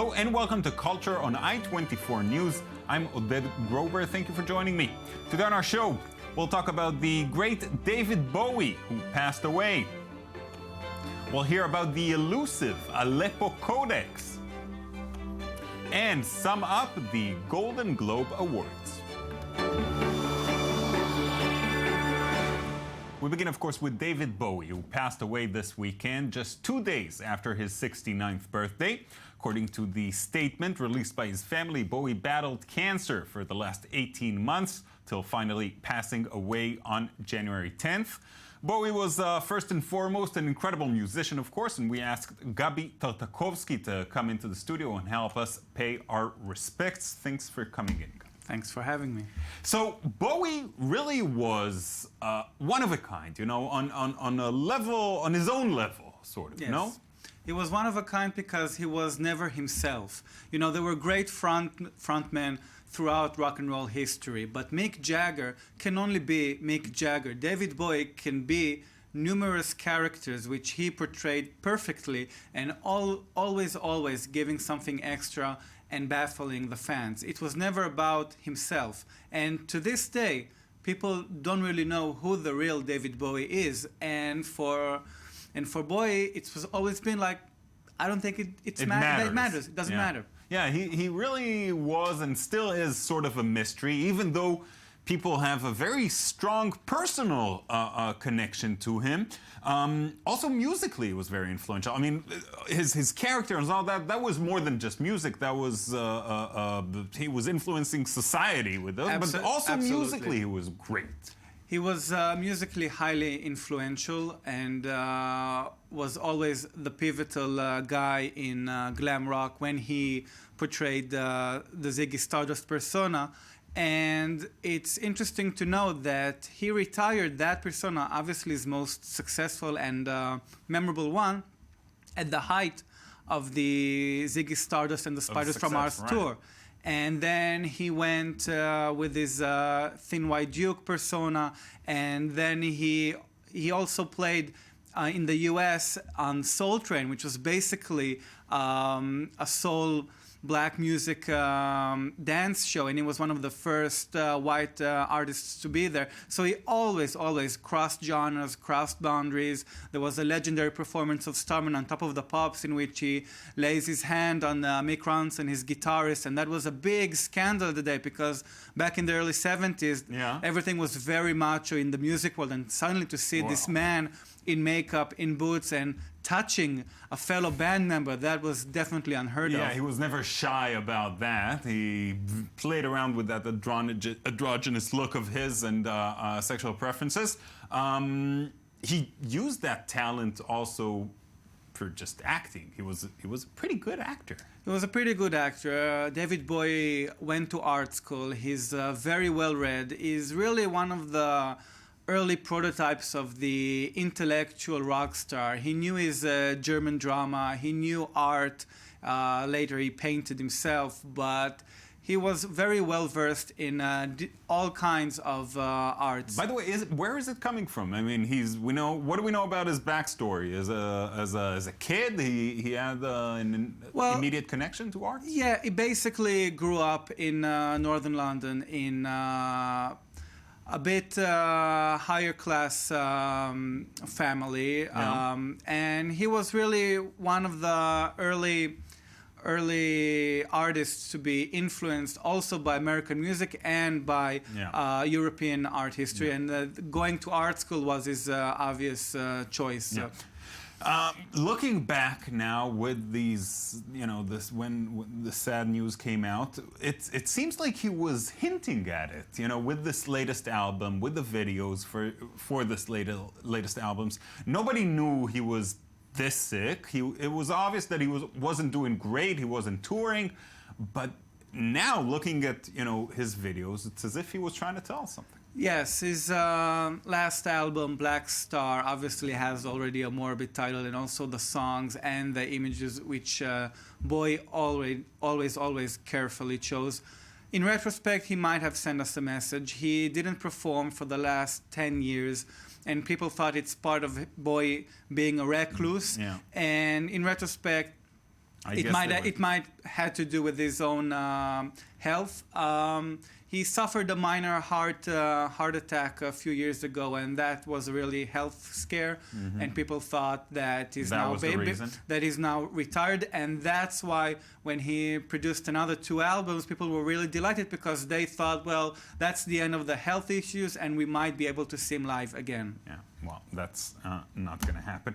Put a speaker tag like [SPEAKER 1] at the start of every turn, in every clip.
[SPEAKER 1] Hello and welcome to Culture on I-24 News. I'm Oded Grober. Thank you for joining me. Today on our show, we'll talk about the great David Bowie, who passed away. We'll hear about the elusive Aleppo codex and sum up the Golden Globe Awards. We begin, of course, with David Bowie, who passed away this weekend, just 2 days after his 69th birthday. According to the statement released by his family, Bowie battled cancer for the last 18 months, till finally passing away on January 10th. Bowie was first and foremost an incredible musician, of course, and we asked Gabi Tartakovsky to come into the studio and help us pay our respects. Thanks for coming in.
[SPEAKER 2] Thanks for having me.
[SPEAKER 1] So Bowie really was one of a kind, you know, on a level, on his own level, sort of,
[SPEAKER 2] Yes.
[SPEAKER 1] you know?
[SPEAKER 2] He was one of a kind because he was never himself. You know, there were great frontmen throughout rock and roll history, but Mick Jagger can only be Mick Jagger. David Bowie can be numerous characters which he portrayed perfectly and always giving something extra and baffling the fans. It was never about himself. And to this day, people don't really know who the real David Bowie is. And for Bowie, it was always been like, I don't think it matters. It doesn't matter.
[SPEAKER 1] Yeah, he really was and still is sort of a mystery, even though people have a very strong personal connection to him. Also musically, it was very influential. I mean, his character and all that was more than just music. That was, he was influencing society with it. But also
[SPEAKER 2] Absolutely.
[SPEAKER 1] Musically, he was great.
[SPEAKER 2] He was musically highly influential and was always the pivotal guy in glam rock when he portrayed the Ziggy Stardust persona. And it's interesting to note that he retired that persona, obviously his most successful and memorable one, at the height of the Ziggy Stardust and the Spiders from Mars tour. And then he went with his Thin White Duke persona, and then he also played in the US on Soul Train, which was basically a soul black music dance show, and he was one of the first white artists to be there. So he always crossed genres, crossed boundaries. There was a legendary performance of Starman on Top of the Pops in which he lays his hand on Mick Ronson, his guitarist, and that was a big scandal of the day because back in the early 70s, everything was very macho in the music world, and suddenly to see this man in makeup, in boots, and touching a fellow band member, that was definitely unheard of.
[SPEAKER 1] Yeah, he was never shy about that. He played around with that androgynous look of his and sexual preferences. He used that talent also for just acting. He was a pretty good actor.
[SPEAKER 2] He was a pretty good actor. David Bowie went to art school. He's very well read. He's really one of the early prototypes of the intellectual rock star. He knew his German drama, he knew art, later he painted himself, but he was very well versed in all kinds of arts.
[SPEAKER 1] By the way, where is it coming from? I mean, what do we know about his backstory? As a kid, he had an immediate connection to art?
[SPEAKER 2] Yeah, he basically grew up in northern London in a bit higher class family, and he was really one of the early artists to be influenced also by American music and by European art history, and going to art school was his obvious choice.
[SPEAKER 1] Looking back now with these, you know, when the sad news came out, it seems like he was hinting at it, you know, with this latest album, with the videos for this latest albums. Nobody knew he was this sick. It was obvious that he wasn't doing great. He wasn't touring, but now looking at, you know, his videos, it's as if he was trying to tell something.
[SPEAKER 2] Yes, his last album, Black Star, obviously has already a morbid title, and also the songs and the images which Bowie always carefully chose. In retrospect, he might have sent us a message. He didn't perform for the last 10 years, and people thought it's part of Bowie being a recluse.
[SPEAKER 1] Yeah.
[SPEAKER 2] And in retrospect, It might had to do with his own health. He suffered a minor heart attack a few years ago, and that was a really health scare. And people thought that he's now retired, and that's why when he produced another 2 albums, people were really delighted because they thought, well, that's the end of the health issues, and we might be able to see him live again.
[SPEAKER 1] Yeah, well, that's not going to happen.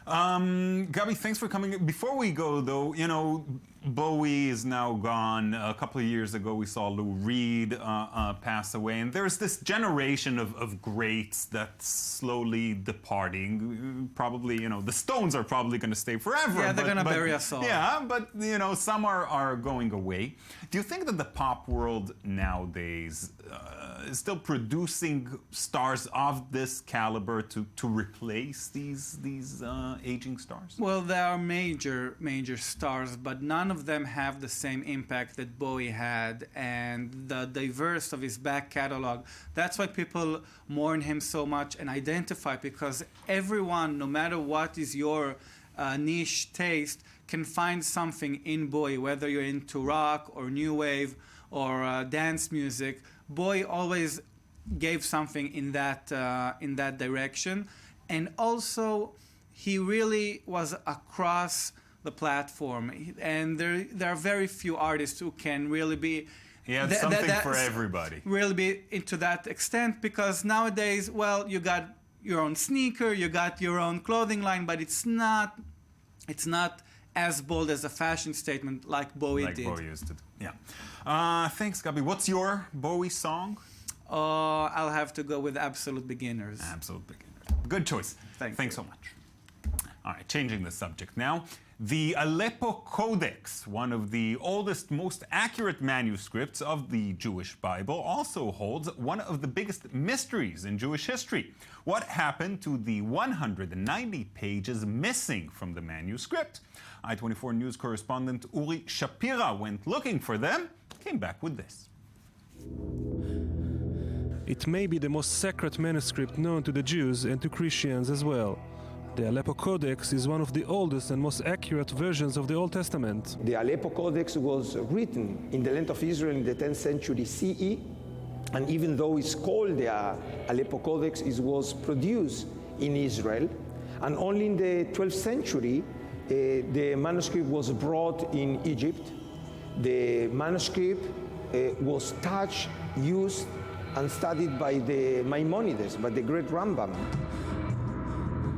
[SPEAKER 1] Gabi, thanks for coming. Before we go, though, you know, Bowie is now gone. A couple of years ago, we saw Lou Reed pass away, and there's this generation of greats that's slowly departing. Probably, you know, the Stones are probably going to stay forever.
[SPEAKER 2] Yeah, they're going to bury us all.
[SPEAKER 1] Yeah, but, you know, some are going away. Do you think that the pop world nowadays is still producing stars of this caliber to replace these aging stars?
[SPEAKER 2] Well, there are major stars, but none of them have the same impact that Bowie had, and the diverse of his back catalog. That's why people mourn him so much and identify, because everyone, no matter what is your niche taste, can find something in Bowie, whether you're into rock or new wave or dance music. Bowie always gave something in that direction, and also he really was across the platform, and there are very few artists who can really be.
[SPEAKER 1] He had something for everybody.
[SPEAKER 2] Really be into that extent, because nowadays, well, you got your own sneaker, you got your own clothing line, but it's not as bold as a fashion statement like Bowie did.
[SPEAKER 1] Like Bowie used to do. Yeah. Thanks, Gabi. What's your Bowie song?
[SPEAKER 2] I'll have to go with Absolute Beginners.
[SPEAKER 1] Absolute Beginners. Good choice. Thanks so much. All right, changing the subject now. The Aleppo Codex, one of the oldest, most accurate manuscripts of the Jewish Bible, also holds one of the biggest mysteries in Jewish history. What happened to the 190 pages missing from the manuscript? I-24 News correspondent Uri Shapira went looking for them, came back with this.
[SPEAKER 3] It may be the most sacred manuscript known to the Jews and to Christians as well. The Aleppo Codex is one of the oldest and most accurate versions of the Old Testament.
[SPEAKER 4] The Aleppo Codex was written in the land of Israel in the 10th century CE, and even though it's called the Aleppo Codex, it was produced in Israel, and only in the 12th century the manuscript was brought in Egypt. The manuscript was touched, used, and studied by the Maimonides, by the great Rambam.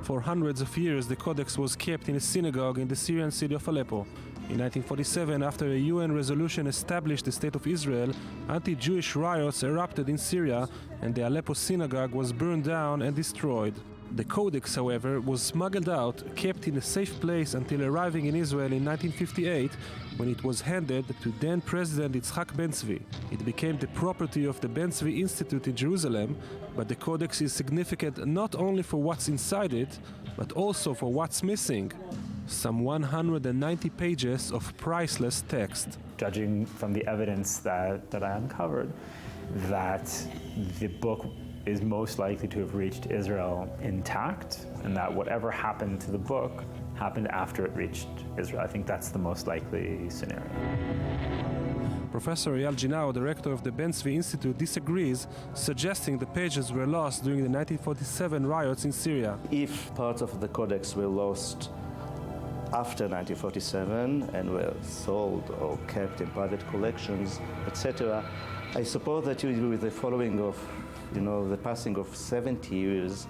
[SPEAKER 3] For hundreds of years, the Codex was kept in a synagogue in the Syrian city of Aleppo. In 1947, after a UN resolution established the State of Israel, anti-Jewish riots erupted in Syria, and the Aleppo synagogue was burned down and destroyed. The Codex, however, was smuggled out, kept in a safe place until arriving in Israel in 1958, when it was handed to then President Yitzhak Ben-Zvi. It became the property of the Ben-Zvi Institute in Jerusalem, but the Codex is significant not only for what's inside it, but also for what's missing. Some 190 pages of priceless text.
[SPEAKER 5] Judging from the evidence that I uncovered, that the book is most likely to have reached Israel intact, and that whatever happened to the book happened after it reached Israel. I think that's the most likely scenario.
[SPEAKER 3] Professor Eyal Ginao, director of the Ben-Zvi Institute, disagrees, suggesting the pages were lost during the 1947 riots in Syria.
[SPEAKER 6] If parts of the Codex were lost after 1947 and were sold or kept in private collections, etc., I suppose that with the following of, the passing of 70 years,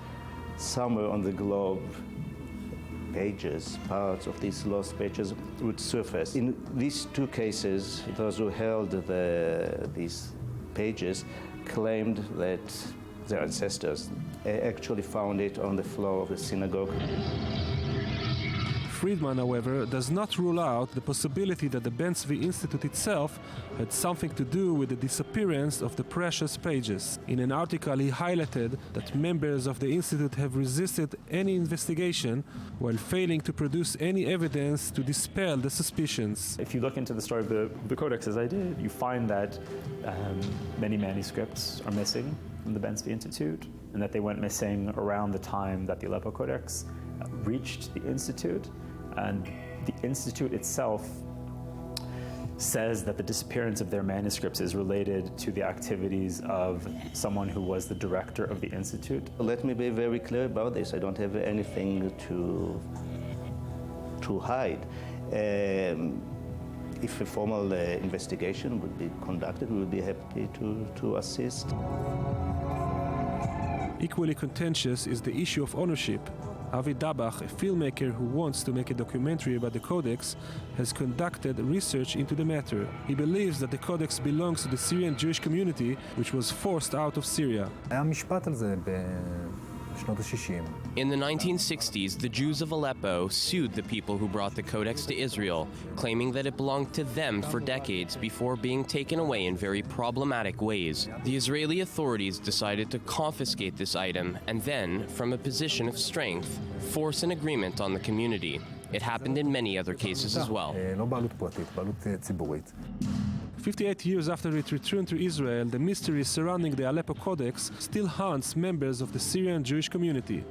[SPEAKER 6] somewhere on the globe, parts of these lost pages would surface. In these two cases, those who held these pages claimed that their ancestors actually found it on the floor of the synagogue.
[SPEAKER 3] Friedman, however, does not rule out the possibility that the Ben-Zvi Institute itself had something to do with the disappearance of the precious pages. In an article, he highlighted that members of the Institute have resisted any investigation while failing to produce any evidence to dispel the suspicions.
[SPEAKER 5] If you look into the story of the Codex, as I did, you find that many manuscripts are missing from the Ben-Zvi Institute, and that they went missing around the time that the Aleppo Codex reached the Institute. And The Institute itself says that the disappearance of their manuscripts is related to the activities of someone who was the director of the Institute.
[SPEAKER 6] Let me be very clear about this. I don't have anything to hide. If a formal investigation would be conducted, we would be happy to assist.
[SPEAKER 3] Equally contentious is the issue of ownership. Avi Dabach, a filmmaker who wants to make a documentary about the Codex, has conducted research into the matter. He believes that the Codex belongs to the Syrian Jewish community, which was forced out of Syria.
[SPEAKER 7] היה משפט על זה בשנות ה-60.
[SPEAKER 8] In the 1960s, the Jews of Aleppo sued the people who brought the Codex to Israel, claiming that it belonged to them for decades before being taken away in very problematic ways. The Israeli authorities decided to confiscate this item and then, from a position of strength, force an agreement on the community. It happened in many other cases as well.
[SPEAKER 7] לא בעלות פרטית, בעלות ציבורית.
[SPEAKER 3] 58 years after it returned to Israel, the mystery surrounding the Aleppo Codex still haunts members of the Syrian Jewish community.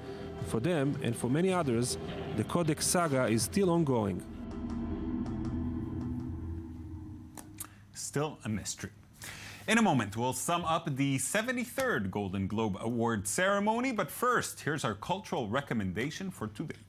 [SPEAKER 3] For them, and for many others, the Codex saga is still ongoing.
[SPEAKER 1] Still a mystery. In a moment, we'll sum up the 73rd Golden Globe Award ceremony, but first, here's our cultural recommendation for today.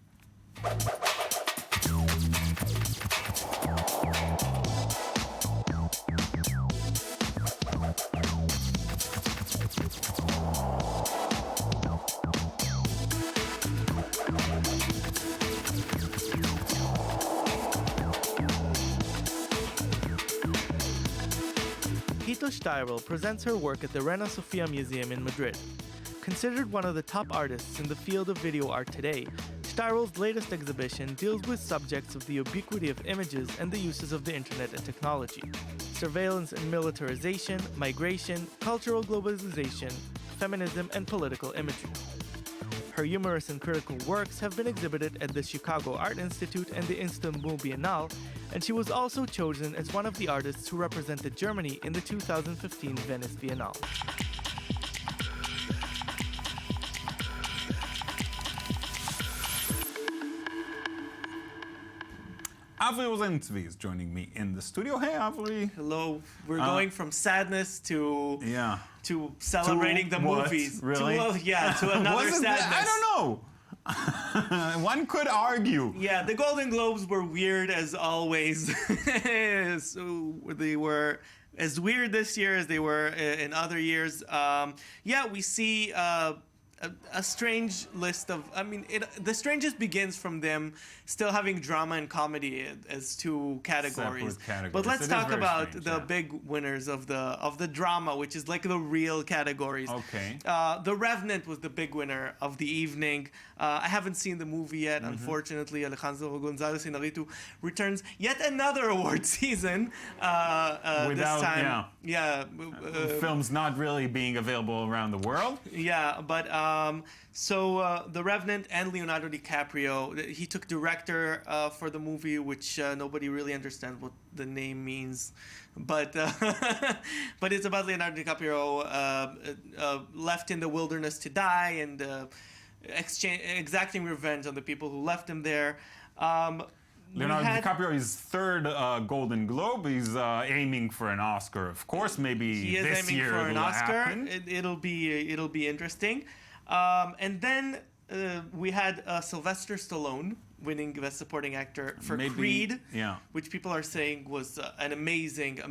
[SPEAKER 9] Steyrel presents her work at the Reina Sofia Museum in Madrid. Considered one of the top artists in the field of video art today, Steyrel's latest exhibition deals with subjects of the ubiquity of images and the uses of the internet and technology. Surveillance and militarization, migration, cultural globalization, feminism, and political imagery. Her humorous and critical works have been exhibited at the Chicago Art Institute and the Istanbul Biennale, and she was also chosen as one of the artists who represented Germany in the 2015 Venice Biennale.
[SPEAKER 1] Avli Rosentzvi is joining me in the studio. Hey, Avli.
[SPEAKER 9] Hello. We're going from sadness to celebrating the
[SPEAKER 1] what?
[SPEAKER 9] movies.
[SPEAKER 1] Really?
[SPEAKER 9] To another sadness.
[SPEAKER 1] I don't know. One could argue.
[SPEAKER 9] Yeah, the Golden Globes were weird as always. So they were as weird this year as they were in other years. We see a strange list of. The strangest begins from them still having drama and comedy as two categories.
[SPEAKER 1] Separate categories.
[SPEAKER 9] But let's talk about
[SPEAKER 1] strange,
[SPEAKER 9] the big winners of the drama, which is like the real categories.
[SPEAKER 1] Okay.
[SPEAKER 9] The Revenant was the big winner of the evening. I haven't seen the movie yet, unfortunately. Alejandro González Iñárritu returns yet another award season this time.
[SPEAKER 1] Films not really being available around the world.
[SPEAKER 9] Yeah, but the Revenant and Leonardo DiCaprio, he took director for the movie, which nobody really understands what the name means, but but it's about Leonardo DiCaprio left in the wilderness to die and exacting revenge on the people who left him there.
[SPEAKER 1] Leonardo DiCaprio is third Golden Globe. He's aiming for an Oscar, of course. Maybe
[SPEAKER 9] he is
[SPEAKER 1] this
[SPEAKER 9] aiming
[SPEAKER 1] year
[SPEAKER 9] for an Oscar.
[SPEAKER 1] Happen.
[SPEAKER 9] It'll be interesting. And then we had Sylvester Stallone winning Best Supporting Actor for Creed, which people are saying was an amazing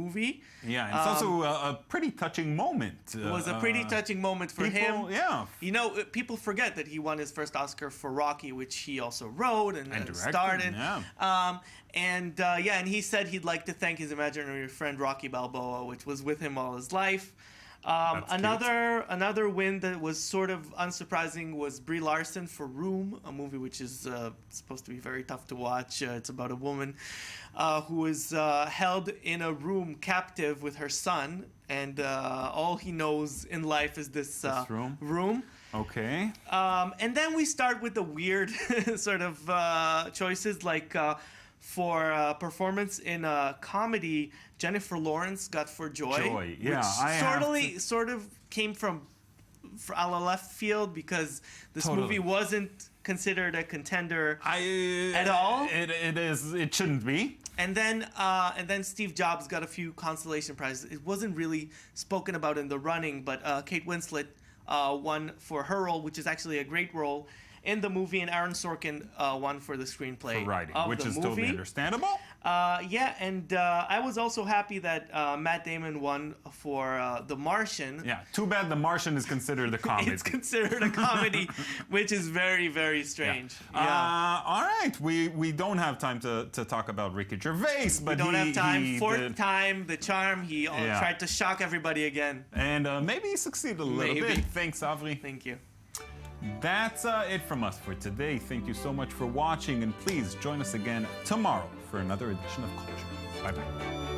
[SPEAKER 9] movie.
[SPEAKER 1] Yeah, and it's also a pretty touching moment.
[SPEAKER 9] It was a pretty touching moment for him.
[SPEAKER 1] Yeah.
[SPEAKER 9] You know, people forget that he won his first Oscar for Rocky, which he also wrote and starred in.
[SPEAKER 1] Yeah.
[SPEAKER 9] And he said he'd like to thank his imaginary friend Rocky Balboa, which was with him all his life. Another win that was sort of unsurprising was Brie Larson for Room, a movie which is supposed to be very tough to watch. It's about a woman who is held in a room captive with her son, and all he knows in life is this room.
[SPEAKER 1] Okay.
[SPEAKER 9] And then we start with the weird sort of choices, like for performance in a comedy, Jennifer Lawrence got for Joy.
[SPEAKER 1] Yeah,
[SPEAKER 9] which sort of came from out of left field because this movie wasn't considered a contender at all.
[SPEAKER 1] It shouldn't be.
[SPEAKER 9] And then Steve Jobs got a few consolation prizes. It wasn't really spoken about in the running, but Kate Winslet won for her role, which is actually a great role in the movie, and Aaron Sorkin won for the screenplay
[SPEAKER 1] For writing,
[SPEAKER 9] of
[SPEAKER 1] which
[SPEAKER 9] the
[SPEAKER 1] is
[SPEAKER 9] movie.
[SPEAKER 1] totally understandable.
[SPEAKER 9] And I was also happy that Matt Damon won for The Martian.
[SPEAKER 1] Yeah, too bad The Martian is considered a comedy.
[SPEAKER 9] It's considered a comedy, which is very, very strange. Yeah.
[SPEAKER 1] All right, we don't have time to talk about Ricky Gervais, but
[SPEAKER 9] We don't have time. Fourth
[SPEAKER 1] did-
[SPEAKER 9] time, the charm. He tried to shock everybody again.
[SPEAKER 1] And maybe he succeeded a little
[SPEAKER 9] Maybe.
[SPEAKER 1] bit. Thanks, Avri.
[SPEAKER 9] Thank you.
[SPEAKER 1] That's it from us for today. Thank you so much for watching, and please join us again tomorrow for another edition of Culture. Bye-bye.